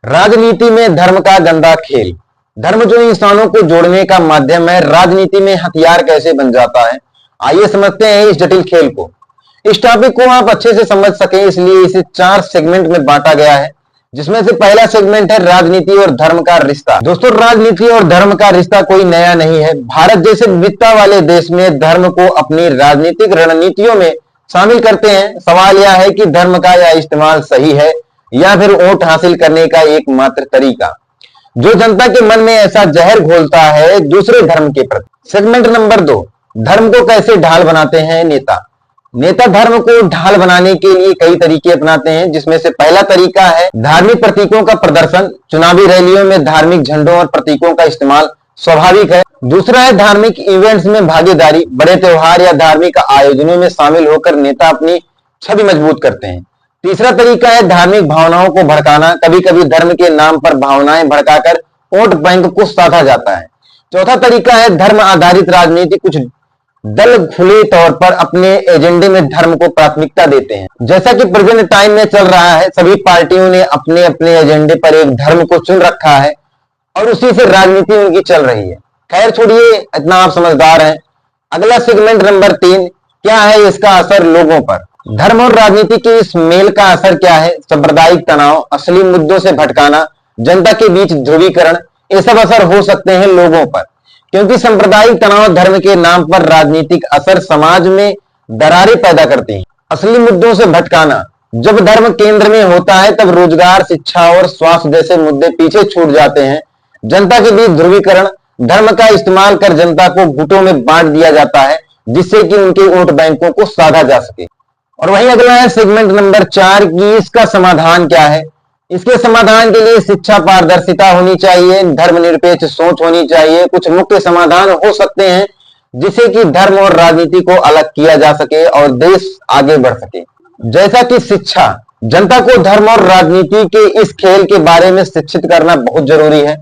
राजनीति में धर्म का गंदा खेल। धर्म जो इंसानों को जोड़ने का माध्यम है, राजनीति में हथियार कैसे बन जाता है। आइए समझते हैं इस जटिल खेल को। इस टॉपिक को आप अच्छे से समझ सकें इसलिए इसे 4 सेगमेंट में बांटा गया है, जिसमें से पहला सेगमेंट है राजनीति और धर्म का रिश्ता। दोस्तों, राजनीति और धर्म का रिश्ता कोई नया नहीं है। भारत जैसे विविधता वाले देश में धर्म को अपनी राजनीतिक रणनीतियों में शामिल करते हैं। सवाल यह है कि धर्म का यह इस्तेमाल सही है या फिर वोट हासिल करने का एकमात्र तरीका, जो जनता के मन में ऐसा जहर घोलता है दूसरे धर्म के प्रति। सेगमेंट नंबर 2, धर्म को कैसे ढाल बनाते हैं नेता। नेता धर्म को ढाल बनाने के लिए कई तरीके अपनाते हैं, जिसमें से पहला तरीका है धार्मिक प्रतीकों का प्रदर्शन। चुनावी रैलियों में धार्मिक झंडों और प्रतीकों का इस्तेमाल स्वाभाविक है। दूसरा है धार्मिक इवेंट्स में भागीदारी। बड़े त्योहार या धार्मिक आयोजनों में शामिल होकर नेता अपनी छवि मजबूत करते हैं। तीसरा तरीका है धार्मिक भावनाओं को भड़काना। कभी कभी धर्म के नाम पर भावनाएं भड़काकर वोट बैंक को साधा जाता है। चौथा तरीका है धर्म आधारित राजनीति। कुछ दल खुले तौर पर अपने एजेंडे में धर्म को प्राथमिकता देते हैं, जैसा कि प्रेजेंट टाइम में चल रहा है। सभी पार्टियों ने अपने अपने एजेंडे पर एक धर्म को चुन रखा है और उसी से राजनीति उनकी चल रही है। खैर छोड़िए, इतना आप समझदार हैं। अगला सेगमेंट नंबर 3, क्या है इसका असर लोगों पर। धर्म और राजनीति के इस मेल का असर क्या है। सांप्रदायिक तनाव, असली मुद्दों से भटकाना, जनता के बीच ध्रुवीकरण, ये सब असर हो सकते हैं लोगों पर, क्योंकि सांप्रदायिक तनाव धर्म के नाम पर राजनीतिक असर समाज में दरारें पैदा करती हैं। असली मुद्दों से भटकाना, जब धर्म केंद्र में होता है तब रोजगार, शिक्षा और स्वास्थ्य जैसे मुद्दे पीछे छूट जाते हैं। जनता के बीच ध्रुवीकरण, धर्म का इस्तेमाल कर जनता को गुटों में बांट दिया जाता है, जिससे कि उनके वोट बैंकों को साधा जा सके। और वहीं अगला है सेगमेंट नंबर 4 की इसका समाधान क्या है। इसके समाधान के लिए शिक्षा, पारदर्शिता होनी चाहिए, धर्मनिरपेक्ष सोच होनी चाहिए। कुछ मुख्य समाधान हो सकते हैं जिससे कि धर्म और राजनीति को अलग किया जा सके और देश आगे बढ़ सके। जैसा कि शिक्षा, जनता को धर्म और राजनीति के इस खेल के बारे में शिक्षित करना बहुत जरूरी है।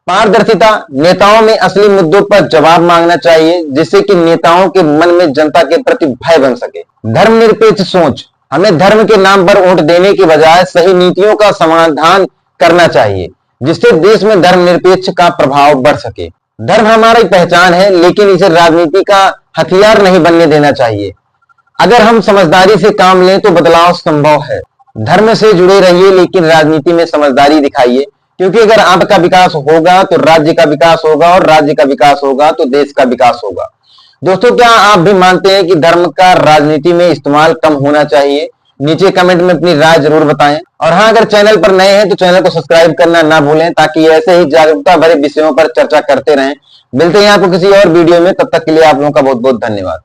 पारदर्शिता, नेताओं में असली मुद्दों पर जवाब मांगना चाहिए, जिससे कि नेताओं के मन में जनता के प्रति भय बन सके। धर्मनिरपेक्ष सोच, हमें धर्म के नाम पर वोट देने के बजाय सही नीतियों का समाधान करना चाहिए, जिससे देश में धर्मनिरपेक्ष का प्रभाव बढ़ सके। धर्म हमारी पहचान है, लेकिन इसे राजनीति का हथियार नहीं बनने देना चाहिए। अगर हम समझदारी से काम लें तो बदलाव संभव है। धर्म से जुड़े रहिए, लेकिन राजनीति में समझदारी दिखाइए, क्योंकि अगर आपका विकास होगा तो राज्य का विकास होगा और राज्य का विकास होगा तो देश का विकास होगा। दोस्तों, क्या आप भी मानते हैं कि धर्म का राजनीति में इस्तेमाल कम होना चाहिए? नीचे कमेंट में अपनी राय जरूर बताएं। और हाँ, अगर चैनल पर नए हैं तो चैनल को सब्सक्राइब करना ना भूलें, ताकि ऐसे ही जागरूकता भरे विषयों पर चर्चा करते रहें। मिलते हैं आपको किसी और वीडियो में, तब तक के लिए आप लोगों का बहुत बहुत धन्यवाद।